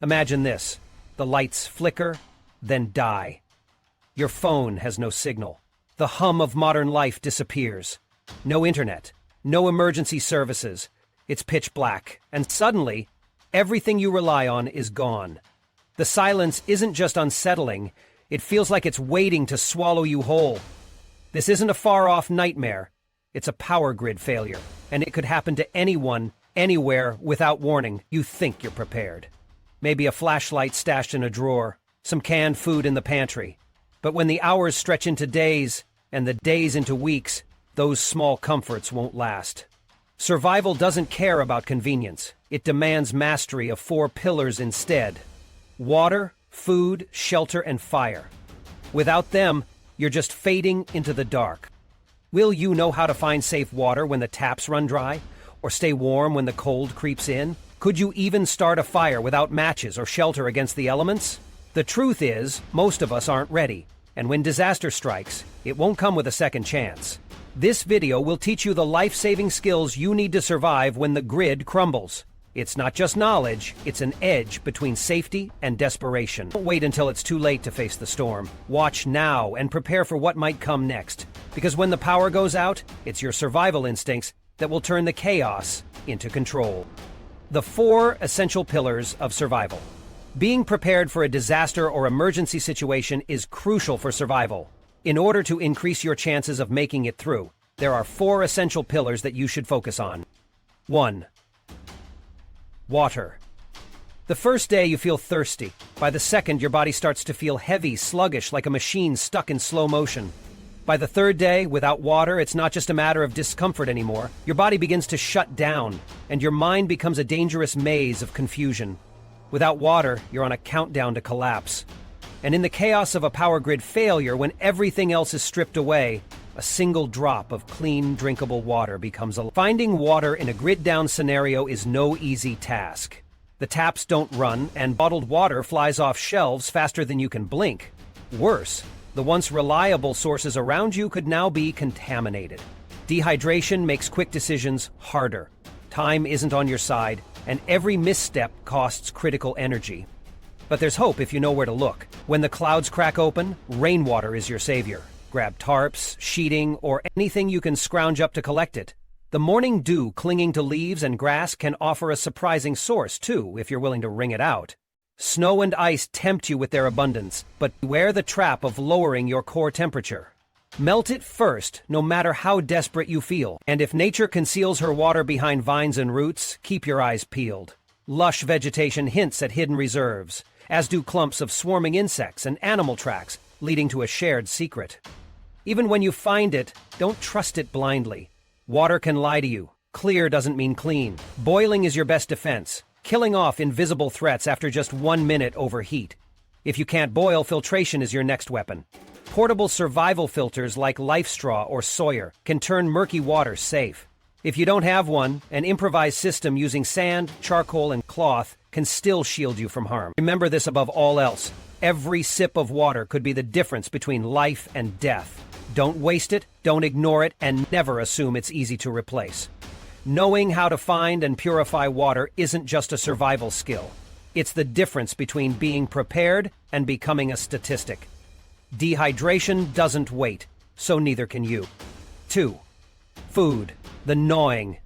Imagine this. The lights flicker, then die. Your phone has no signal. The hum of modern life disappears. No internet, no emergency services. It's pitch black, and suddenly, everything you rely on is gone. The silence isn't just unsettling, it feels like it's waiting to swallow you whole. This isn't a far-off nightmare. It's a power grid failure, and it could happen to anyone, anywhere, without warning. You think you're prepared. Maybe a flashlight stashed in a drawer, some canned food in the pantry. But when the hours stretch into days, and the days into weeks, those small comforts won't last. Survival doesn't care about convenience. It demands mastery of 4 pillars instead. Water, food, shelter, and fire. Without them, you're just fading into the dark. Will you know how to find safe water when the taps run dry? Or stay warm when the cold creeps in? Could you even start a fire without matches or shelter against the elements? The truth is, most of us aren't ready. And when disaster strikes, it won't come with a second chance. This video will teach you the life-saving skills you need to survive when the grid crumbles. It's not just knowledge, it's an edge between safety and desperation. Don't wait until it's too late to face the storm. Watch now and prepare for what might come next. Because when the power goes out, it's your survival instincts that will turn the chaos into control. The 4 essential pillars of survival. Being prepared for a disaster or emergency situation is crucial for survival. In order to increase your chances of making it through, there are 4 essential pillars that you should focus on. 1. Water. The first day you feel thirsty. By the second, your body starts to feel heavy, sluggish, like a machine stuck in slow motion. By the third day, without water, it's not just a matter of discomfort anymore. Your body begins to shut down, and your mind becomes a dangerous maze of confusion. Without water, you're on a countdown to collapse. And in the chaos of a power grid failure, when everything else is stripped away, a single drop of clean, drinkable water becomes a... Finding water in a grid-down scenario is no easy task. The taps don't run, and bottled water flies off shelves faster than you can blink. Worse, the once reliable sources around you could now be contaminated. Dehydration makes quick decisions harder. Time isn't on your side, and every misstep costs critical energy. But there's hope if you know where to look. When the clouds crack open, rainwater is your savior. Grab tarps, sheeting, or anything you can scrounge up to collect it. The morning dew clinging to leaves and grass can offer a surprising source, too, if you're willing to wring it out. Snow and ice tempt you with their abundance, but beware the trap of lowering your core temperature. Melt it first, no matter how desperate you feel. And if nature conceals her water behind vines and roots, keep your eyes peeled. Lush vegetation hints at hidden reserves, as do clumps of swarming insects and animal tracks, leading to a shared secret. Even when you find it, don't trust it blindly. Water can lie to you. Clear doesn't mean clean. Boiling is your best defense, killing off invisible threats after just 1 minute over heat. If you can't boil, filtration is your next weapon. Portable survival filters like Life Straw or Sawyer can turn murky water safe. If you don't have one, an improvised system using sand, charcoal, and cloth can still shield you from harm. Remember this above all else. Every sip of water could be the difference between life and death. Don't waste it, don't ignore it, and never assume it's easy to replace. Knowing how to find and purify water isn't just a survival skill. It's the difference between being prepared and becoming a statistic. Dehydration doesn't wait, so neither can you. 2. Food. The gnawing.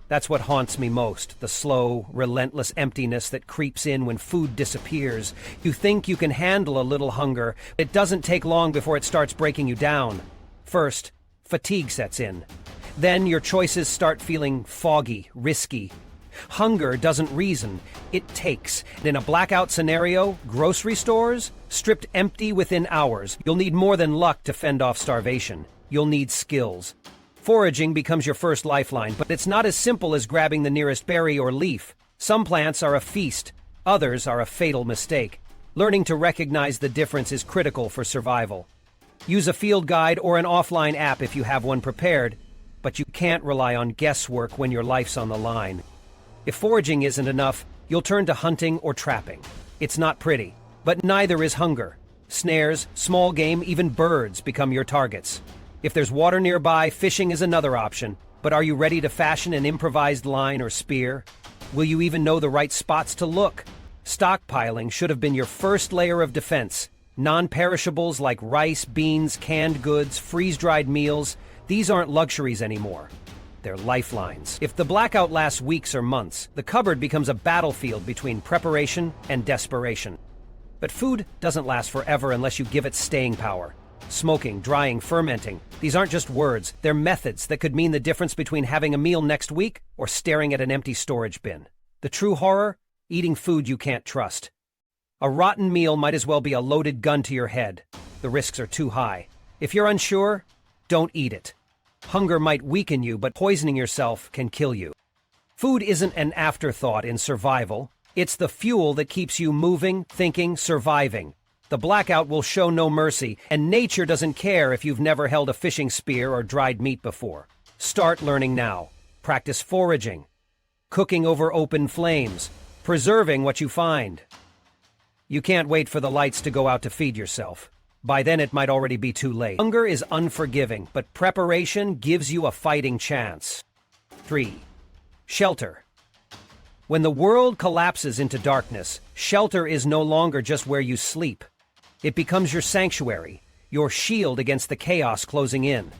That's what haunts me most, the slow, relentless emptiness that creeps in when food disappears. You think you can handle a little hunger. It doesn't take long before it starts breaking you down. First, fatigue sets in. Then your choices start feeling foggy, risky. Hunger doesn't reason, it takes. And in a blackout scenario, grocery stores, stripped empty within hours. You'll need more than luck to fend off starvation. You'll need skills. Foraging becomes your first lifeline, but it's not as simple as grabbing the nearest berry or leaf. Some plants are a feast, others are a fatal mistake. Learning to recognize the difference is critical for survival. Use a field guide or an offline app if you have one prepared, but you can't rely on guesswork when your life's on the line. If foraging isn't enough, you'll turn to hunting or trapping. It's not pretty, but neither is hunger. Snares, small game, even birds become your targets. If there's water nearby, fishing is another option. But are you ready to fashion an improvised line or spear? Will you even know the right spots to look? Stockpiling should have been your first layer of defense. Non-perishables like rice, beans, canned goods, freeze-dried meals, these aren't luxuries anymore. They're lifelines. If the blackout lasts weeks or months, the cupboard becomes a battlefield between preparation and desperation. But food doesn't last forever unless you give it staying power. Smoking, drying, fermenting, these aren't just words, they're methods that could mean the difference between having a meal next week or staring at an empty storage bin. The true horror? Eating food you can't trust. A rotten meal might as well be a loaded gun to your head. The risks are too high. If you're unsure, don't eat it. Hunger might weaken you, but poisoning yourself can kill you. Food isn't an afterthought in survival. It's the fuel that keeps you moving, thinking, surviving. The blackout will show no mercy, and nature doesn't care if you've never held a fishing spear or dried meat before. Start learning now. Practice foraging, cooking over open flames, preserving what you find. You can't wait for the lights to go out to feed yourself. By then it might already be too late. Hunger is unforgiving, but preparation gives you a fighting chance. 3. Shelter. When the world collapses into darkness, shelter is no longer just where you sleep. It becomes your sanctuary, your shield against the chaos closing in.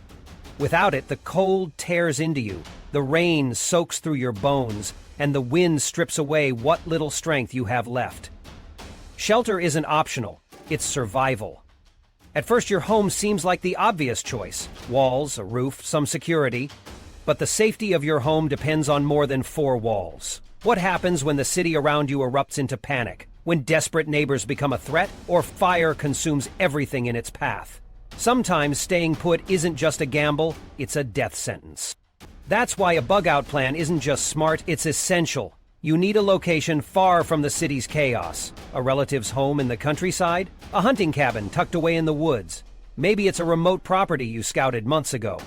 Without it, the cold tears into you, the rain soaks through your bones, and the wind strips away what little strength you have left. Shelter isn't optional, it's survival. At first, your home seems like the obvious choice. Walls, a roof, some security. But the safety of your home depends on more than 4 walls. What happens when the city around you erupts into panic? When desperate neighbors become a threat, or fire consumes everything in its path? Sometimes staying put isn't just a gamble, it's a death sentence. That's why a bug-out plan isn't just smart, it's essential. You need a location far from the city's chaos. A relative's home in the countryside? A hunting cabin tucked away in the woods? Maybe it's a remote property you scouted months ago.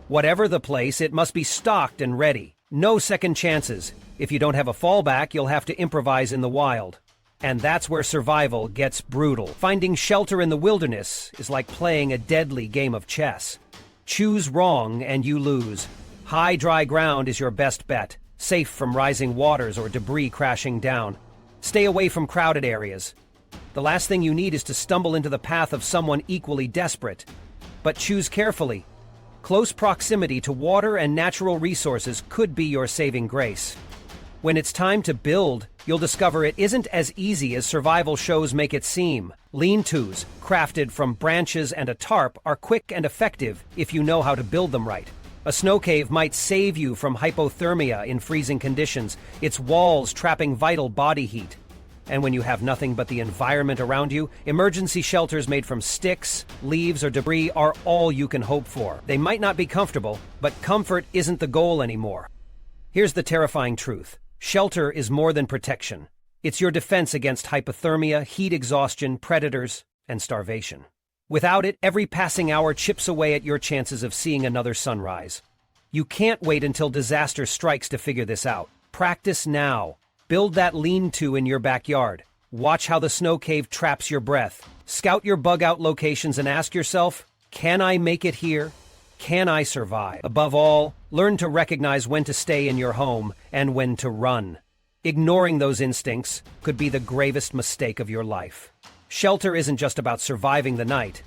Whatever the place, it must be stocked and ready. No second chances. If you don't have a fallback, you'll have to improvise in the wild. And that's where survival gets brutal. Finding shelter in the wilderness is like playing a deadly game of chess. Choose wrong and you lose. High, dry ground is your best bet, safe from rising waters or debris crashing down. Stay away from crowded areas. The last thing you need is to stumble into the path of someone equally desperate. But choose carefully. Close proximity to water and natural resources could be your saving grace. When it's time to build, you'll discover it isn't as easy as survival shows make it seem. Lean-tos, crafted from branches and a tarp, are quick and effective if you know how to build them right. A snow cave might save you from hypothermia in freezing conditions, its walls trapping vital body heat. And when you have nothing but the environment around you, emergency shelters made from sticks, leaves, or debris are all you can hope for. They might not be comfortable, but comfort isn't the goal anymore. Here's the terrifying truth. Shelter is more than protection. It's your defense against hypothermia, heat exhaustion, predators, and starvation. Without it, every passing hour chips away at your chances of seeing another sunrise. You can't wait until disaster strikes to figure this out. Practice now. Build that lean-to in your backyard. Watch how the snow cave traps your breath. Scout your bug-out locations and ask yourself, can I make it here? Can I survive? Above all, learn to recognize when to stay in your home and when to run. Ignoring those instincts could be the gravest mistake of your life. Shelter isn't just about surviving the night.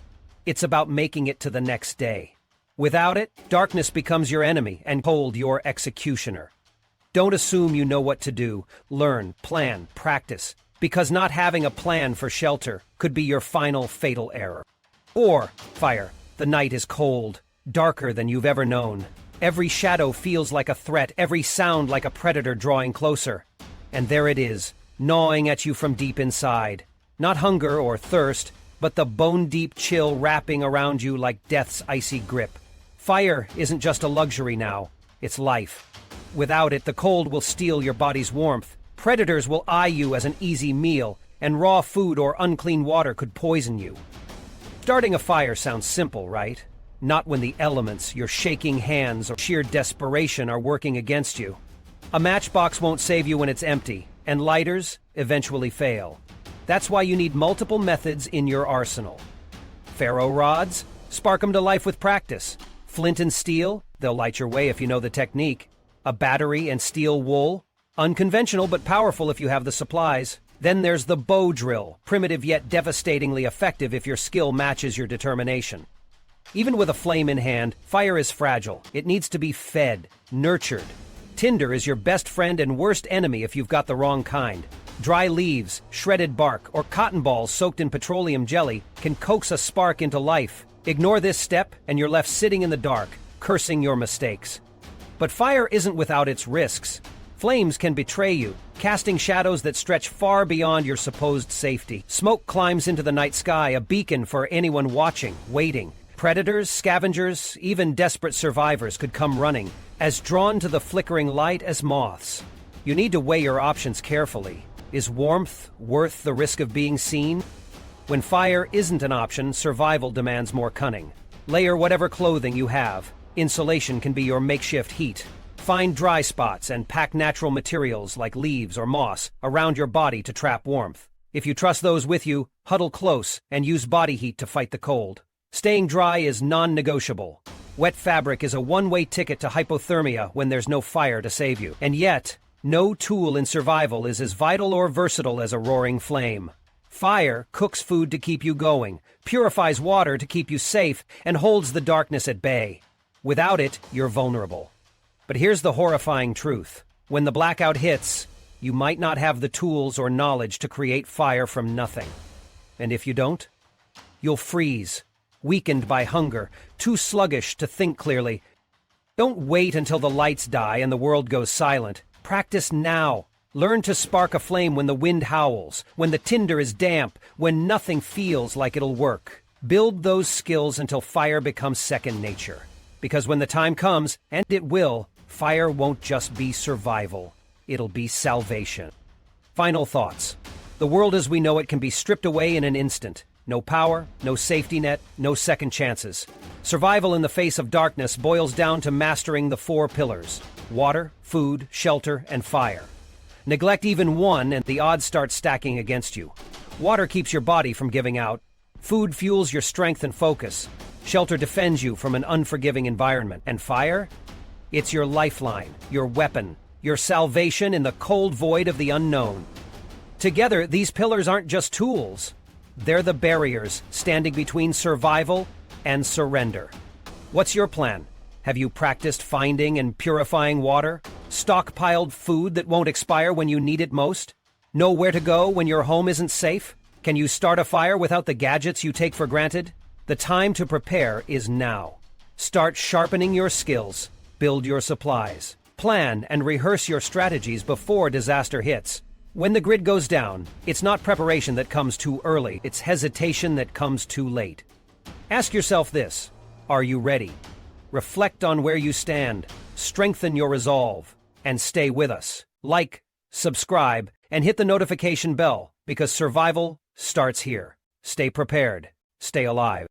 It's about making it to the next day. Without it, darkness becomes your enemy and cold your executioner. Don't assume you know what to do. Learn, plan, practice. Because not having a plan for shelter could be your final fatal error. Or, fire. The night is cold. Darker than you've ever known. Every shadow feels like a threat, every sound like a predator drawing closer. And there it is, gnawing at you from deep inside. Not hunger or thirst, but the bone-deep chill wrapping around you like death's icy grip. Fire isn't just a luxury now, it's life. Without it, the cold will steal your body's warmth. Predators will eye you as an easy meal, and raw food or unclean water could poison you. Starting a fire sounds simple, right? Not when the elements, your shaking hands, or sheer desperation are working against you. A matchbox won't save you when it's empty, and lighters eventually fail. That's why you need multiple methods in your arsenal. Ferro rods? Spark them to life with practice. Flint and steel? They'll light your way if you know the technique. A battery and steel wool? Unconventional but powerful if you have the supplies. Then there's the bow drill, primitive yet devastatingly effective if your skill matches your determination. Even with a flame in hand, fire is fragile. It needs to be fed, nurtured. Tinder is your best friend and worst enemy if you've got the wrong kind. Dry leaves, shredded bark, or cotton balls soaked in petroleum jelly can coax a spark into life. Ignore this step, and you're left sitting in the dark, cursing your mistakes. But fire isn't without its risks. Flames can betray you, casting shadows that stretch far beyond your supposed safety. Smoke climbs into the night sky, a beacon for anyone watching, waiting. Predators, scavengers, even desperate survivors could come running, as drawn to the flickering light as moths. You need to weigh your options carefully. Is warmth worth the risk of being seen? When fire isn't an option, survival demands more cunning. Layer whatever clothing you have. Insulation can be your makeshift heat. Find dry spots and pack natural materials like leaves or moss around your body to trap warmth. If you trust those with you, huddle close and use body heat to fight the cold. Staying dry is non-negotiable. Wet fabric is a one-way ticket to hypothermia when there's no fire to save you. And yet, no tool in survival is as vital or versatile as a roaring flame. Fire cooks food to keep you going, purifies water to keep you safe, and holds the darkness at bay. Without it, you're vulnerable. But here's the horrifying truth. When the blackout hits, you might not have the tools or knowledge to create fire from nothing. And if you don't, you'll freeze, weakened by hunger, too sluggish to think clearly. Don't wait until the lights die and the world goes silent. Practice now. Learn to spark a flame when the wind howls, when the tinder is damp, when nothing feels like it'll work. Build those skills until fire becomes second nature. Because when the time comes, and it will, fire won't just be survival. It'll be salvation. Final thoughts. The world as we know it can be stripped away in an instant. No power, no safety net, no second chances. Survival in the face of darkness boils down to mastering the four pillars: water, food, shelter, and fire. Neglect even one and the odds start stacking against you. Water keeps your body from giving out. Food fuels your strength and focus. Shelter defends you from an unforgiving environment. And fire? It's your lifeline, your weapon, your salvation in the cold void of the unknown. Together, these pillars aren't just tools. They're the barriers standing between survival and surrender. What's your plan? Have you practiced finding and purifying water? Stockpiled food that won't expire when you need it most? Know where to go when your home isn't safe? Can you start a fire without the gadgets you take for granted? The time to prepare is now. Start sharpening your skills, build your supplies, plan and rehearse your strategies before disaster hits. When the grid goes down, it's not preparation that comes too early, it's hesitation that comes too late. Ask yourself this: are you ready? Reflect on where you stand, strengthen your resolve, and stay with us. Like, subscribe, and hit the notification bell, because survival starts here. Stay prepared, stay alive.